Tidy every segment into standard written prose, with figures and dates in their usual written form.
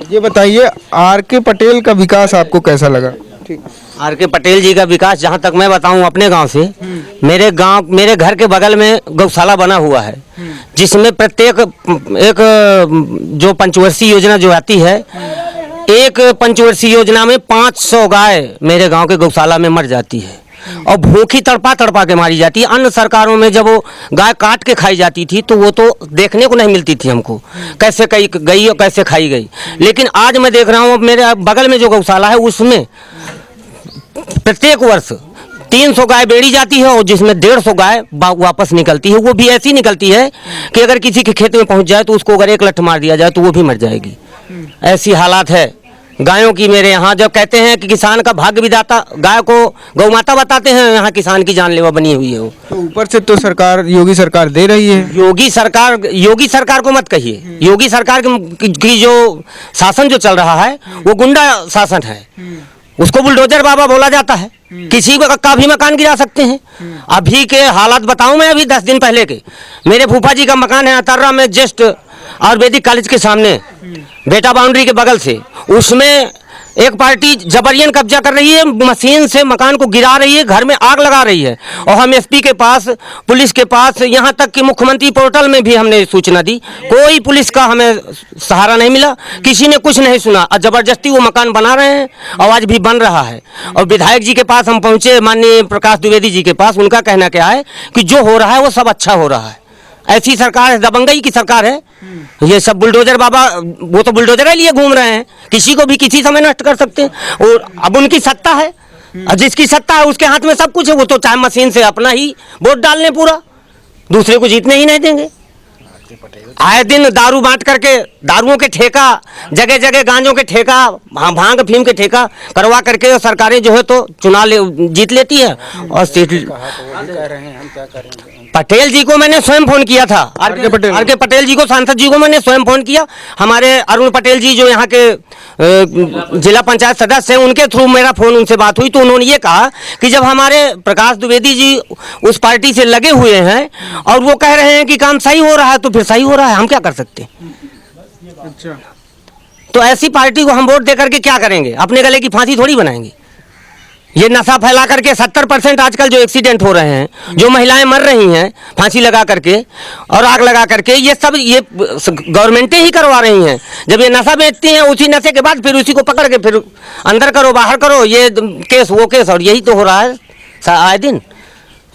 ये बताइए आर.के. पटेल का विकास आपको कैसा लगा? ठीक। आर.के. पटेल जी का विकास जहाँ तक मैं बताऊँ अपने गांव से, मेरे घर के बगल में गौशाला बना हुआ है, जिसमें प्रत्येक एक जो पंचवर्षीय योजना जो आती है, एक पंचवर्षीय योजना में 500 गाय मेरे गांव के गौशाला में मर जाती है और भूखी तड़पा तड़पा के मारी जाती है। अन्य सरकारों में जब वो गाय काट के खाई जाती थी तो वो तो देखने को नहीं मिलती थी हमको, कैसे गई और कैसे खाई गई। लेकिन आज मैं देख रहा हूँ मेरे बगल में जो गौशाला है उसमें प्रत्येक वर्ष 300 गाय बेड़ी जाती है और जिसमें 150 गाय वापस निकलती है। वो भी ऐसी निकलती है कि अगर किसी के खेत में पहुंच जाए तो उसको अगर एक लठ मार दिया जाए तो वो भी मर जाएगी। ऐसी हालात है गायों की मेरे यहाँ। जब कहते हैं कि किसान का भाग्य विधाता गाय को गौ माता बताते हैं, यहाँ किसान की जानलेवा बनी हुई है वो। तो ऊपर से तो सरकार, योगी सरकार दे रही है। योगी सरकार को मत कहिए। योगी सरकार की जो शासन जो चल रहा है वो गुंडा शासन है। उसको बुलडोजर बाबा बोला जाता है। किसी का भी मकान गिरा सकते हैं। अभी के हालात बताऊं मैं, अभी 10 दिन पहले के मेरे फूफा जी का मकान है अतर्रा में, जस्ट आयुर्वेदिक कॉलेज के सामने, बेटा बाउंड्री के बगल से। उसमें एक पार्टी जबरियन कब्जा कर रही है, मशीन से मकान को गिरा रही है, घर में आग लगा रही है। और हम एसपी के पास, पुलिस के पास, यहाँ तक कि मुख्यमंत्री पोर्टल में भी हमने सूचना दी, कोई पुलिस का हमें सहारा नहीं मिला, किसी ने कुछ नहीं सुना। और जबरदस्ती वो मकान बना रहे हैं और आज भी बन रहा है। और विधायक जी के पास हम पहुँचे, माननीय प्रकाश द्विवेदी जी के पास, उनका कहना क्या है कि जो हो रहा है वो सब अच्छा हो रहा है। ऐसी सरकार है, दबंगई की सरकार है ये। सब बुलडोजर बाबा, वो तो बुलडोजर के लिए घूम रहे हैं, किसी को भी किसी समय नष्ट कर सकते हैं। और अब उनकी सत्ता है, और जिसकी सत्ता है उसके हाथ में सब कुछ है। वो तो चाहे मशीन से अपना ही वोट डाल लें, पूरा दूसरे को जीतने ही नहीं देंगे। आए दिन दारू बांट करके, दारुओं के ठेका, जगह जगह गांजों के ठेका, भांग फीम के ठेका करवा करके सरकारें जो है तो जीत लेती है। और पटेल जी को मैंने स्वयं फोन किया था, आर.के. पटेल जी को, सांसद जी को मैंने स्वयं फोन किया। हमारे अरुण पटेल जी जो यहाँ के जिला पंचायत सदस्य हैं, उनके थ्रू मेरा फोन उनसे बात हुई तो उन्होंने ये कहा कि जब हमारे प्रकाश द्विवेदी जी उस पार्टी से लगे हुए हैं और वो कह रहे हैं कि काम सही हो रहा है तो फिर सही हो रहा है, हम क्या कर सकते हैं। अच्छा, तो ऐसी पार्टी को हम वोट दे करके क्या करेंगे? अपने गले की फांसी थोड़ी बनाएंगे। ये नशा फैला करके 70% आजकल जो एक्सीडेंट हो रहे हैं, जो महिलाएं मर रही हैं फांसी लगा करके और आग लगा करके, ये सब ये गवर्नमेंटें ही करवा रही हैं। जब ये नशा बेचती हैं, उसी नशे के बाद फिर उसी को पकड़ के फिर अंदर करो बाहर करो, ये केस वो केस, और यही तो हो रहा है आए दिन।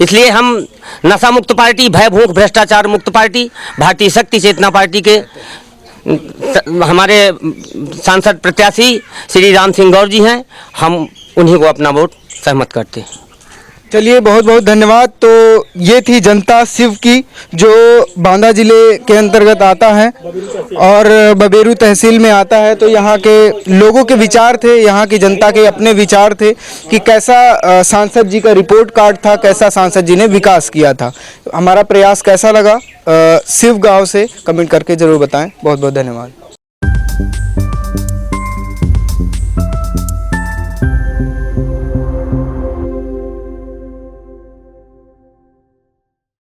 इसलिए हम नशा मुक्त पार्टी, भय भूख भ्रष्टाचार मुक्त पार्टी, भारतीय शक्ति चेतना पार्टी के हमारे सांसद प्रत्याशी श्री राम सिंह गौर जी हैं, हम उन्हीं को अपना वोट सहमत करते हैं। चलिए बहुत बहुत धन्यवाद। तो ये थी जनता शिव की, जो बांदा जिले के अंतर्गत आता है और बबेरू तहसील में आता है। तो यहाँ के लोगों के विचार थे, यहाँ की जनता के अपने विचार थे कि कैसा सांसद जी का रिपोर्ट कार्ड था, कैसा सांसद जी ने विकास किया था। हमारा प्रयास कैसा लगा शिव गांव से कमेंट करके ज़रूर बताएं। बहुत बहुत धन्यवाद।